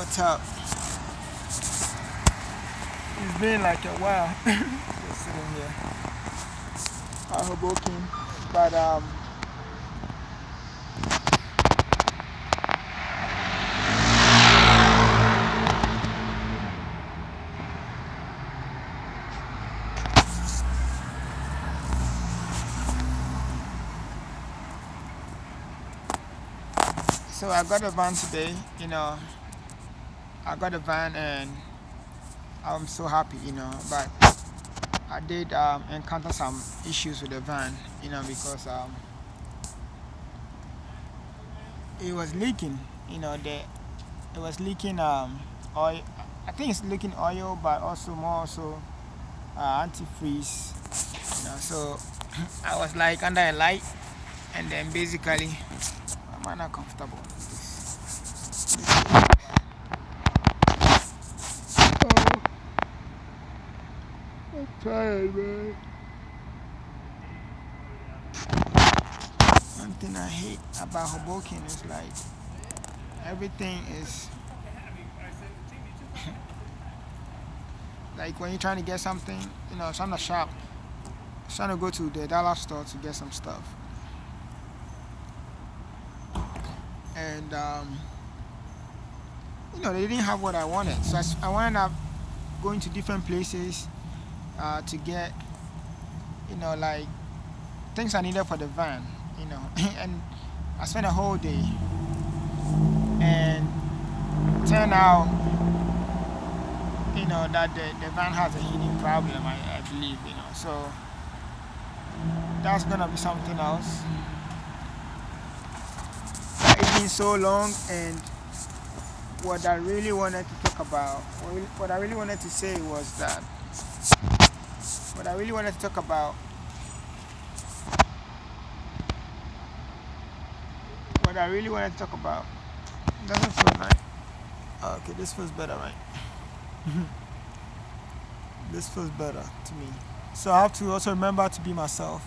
What's up? It's been like a while just sitting here at Hoboken, but so I got a van today. I got a van and I'm so happy. But I did encounter some issues with the van. Because it was leaking. It was leaking oil. I think it's leaking oil, but also more so antifreeze. So I was like under a light, and then basically I'm not comfortable with this. Oh, I'm tired, man. One thing I hate about Hoboken is like everything is like when you're trying to get something, it's on the shop. Trying to go to the dollar store to get some stuff, and they didn't have what I wanted. So I wound up going to different places to get like things I needed for the van. And I spent a whole day, and turned out that the van has a heating problem. I believe so. That's gonna be something else. It's been so long, and what I really wanted to talk about, what I really wanted to say was that what I really wanted to talk about, what I really wanted to talk about doesn't feel right. Okay, this feels better, right? This feels better to me. So I have to also remember to be myself.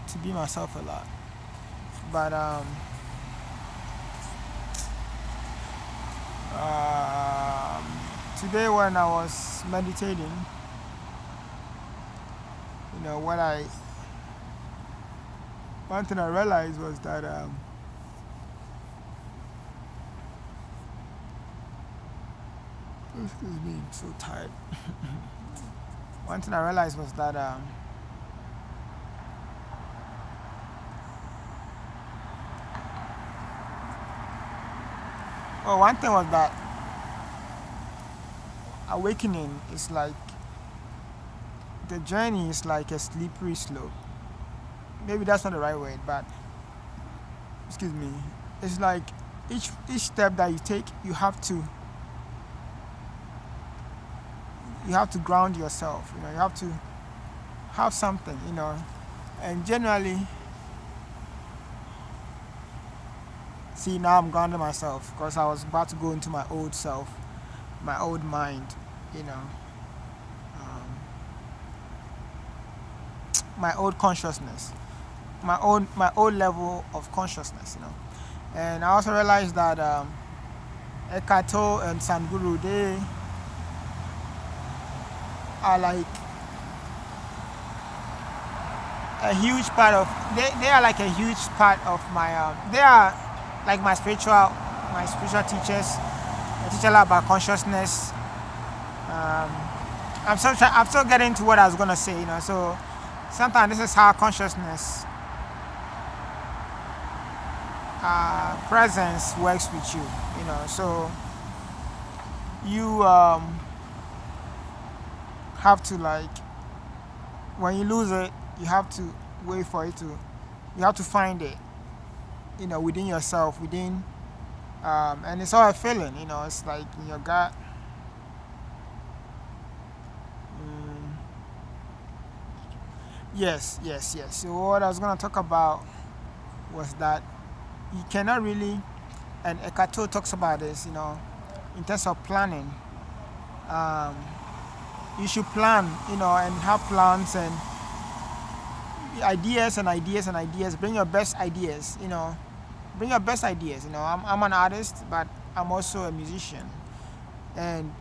To be myself a lot. But today when I was meditating, one thing I realized was that excuse me, I'm so tired. One thing I realized was that one thing was that awakening is like the journey is like a slippery slope. Maybe that's not the right word, but excuse me. It's like each step that you take, you have to ground yourself. You have to have something. And generally, see, now I'm grounding myself because I was about to go into my old self, my old mind. My old consciousness, my old level of consciousness. And I also realized that Eckhart Tolle and Sadhguru, they are like a huge part of they are like a huge part of my they are like my spiritual teachers. They teach a lot about consciousness. I'm still getting to what I was gonna say. So sometimes this is how consciousness presence works with you. So you have to, like, when you lose it, you have to wait for it to, you have to find it, within yourself, and it's all a feeling, it's like in your gut. Yes. So what I was going to talk about was that you cannot really, and Eckhart Tolle talks about this, in terms of planning. You should plan, and have plans and ideas. Bring your best ideas, I'm an artist, but I'm also a musician, and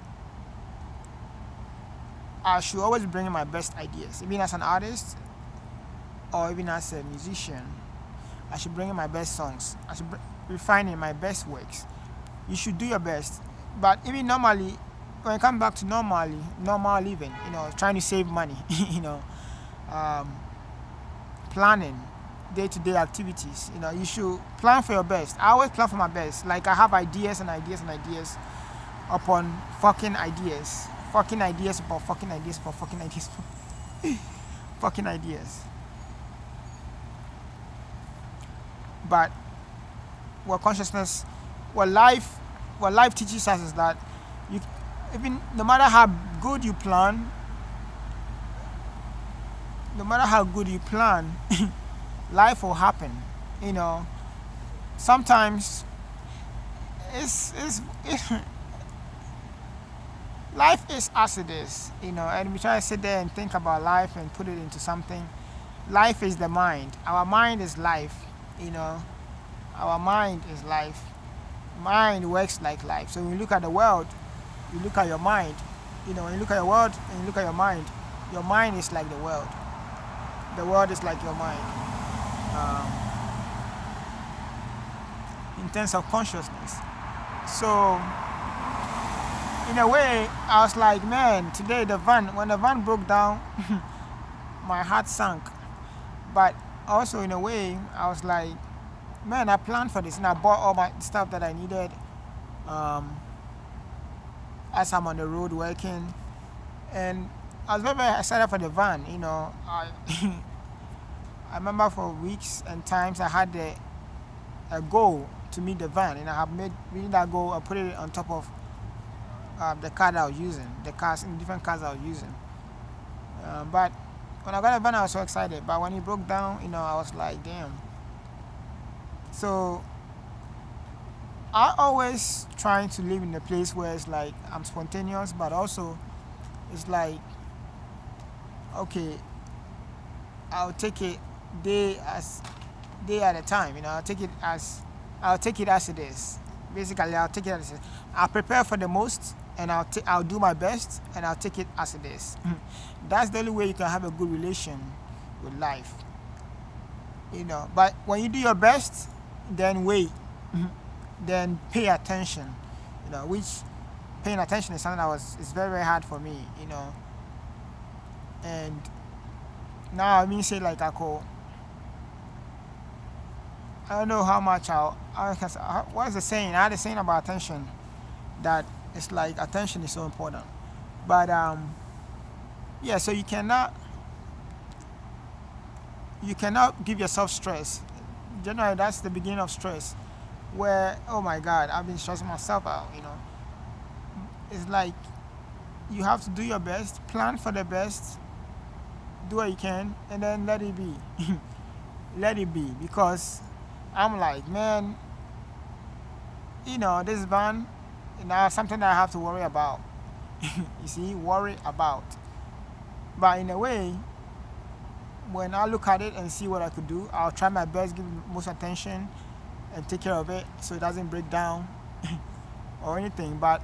I should always bring in my best ideas. Even as an artist or even as a musician, I should bring in my best songs. I should refine in my best works. You should do your best. But even normally, when it comes back to normal living, trying to save money, um, planning day-to-day activities, you should plan for your best. I always plan for my best. Like I have ideas and ideas and ideas upon fucking ideas. Fucking ideas upon fucking ideas upon fucking ideas. Fucking ideas. But what consciousness, what life teaches us is that you, even no matter how good you plan, life will happen. You know, sometimes it's life is as it is. And we try to sit there and think about life and put it into something. Life is the mind. Our mind is life. Our mind is life. Mind works like life. So when you look at the world, you look at your mind. When you look at your world and you look at your mind is like the world. The world is like your mind. In terms of consciousness. So, in a way, I was like, man, today when the van broke down, my heart sank. But also, in a way, I was like, man, I planned for this and I bought all my stuff that I needed as I'm on the road working. And I was very, very excited for the van. I remember for weeks and times I had a goal to meet the van, and I have made that goal. I put it on top of the car that I was using, different cars I was using. But when I got the van, I was so excited. But when it broke down, I was like, damn. So I always trying to live in a place where it's like I'm spontaneous, but also it's like, okay, I'll take it day at a time. I'll take it as it is. Basically, I'll take it as it is. I'll prepare for the most, and I'll do my best, and I'll take it as it is. That's the only way you can have a good relation with life. But when you do your best, then wait, then pay attention. Which paying attention is something that is very, very hard for me. And now I say like I don't know how much what is the saying? I had a saying about attention that it's like attention is so important. But yeah, so you cannot give yourself stress. Generally, that's the beginning of stress. Where, oh my God, I've been stressing myself out. It's like you have to do your best, plan for the best, do what you can, and then let it be. Let it be, because I'm like, man, this van, something that I have to worry about. You see, worry about. But in a way, when I look at it and see what I could do, I'll try my best, give it most attention, and take care of it so it doesn't break down or anything. But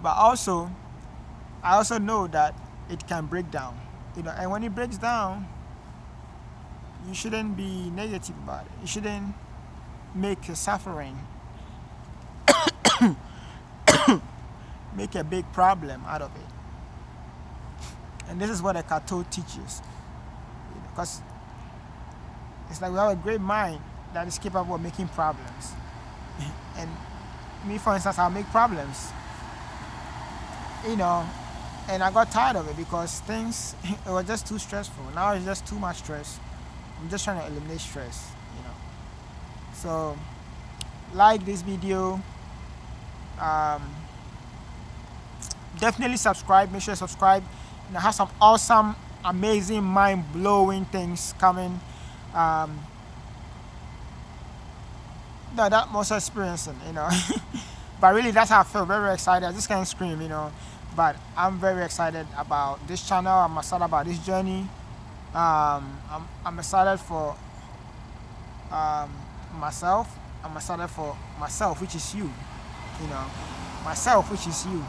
but also, I also know that it can break down. And when it breaks down, you shouldn't be negative about it. You shouldn't make a suffering, make a big problem out of it. And this is what Eckhart Tolle teaches. Because it's like we have a great mind that is capable of making problems. And me, for instance, I'll make problems. And I got tired of it because things it was just too stressful. Now it's just too much stress. I'm just trying to eliminate stress. So, like this video. Definitely subscribe. Make sure you subscribe. I have some awesome, amazing, mind-blowing things coming. That I'm also experiencing. But really, that's how I feel. Very, very excited. I just can't scream. But I'm very excited about this channel. I'm excited about this journey. I'm excited for myself. ambassador for myself, which is you. You know, myself, which is you.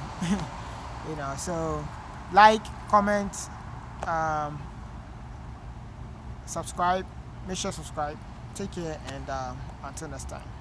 So like, comment, um, subscribe. Make sure subscribe. Take care, and until next time.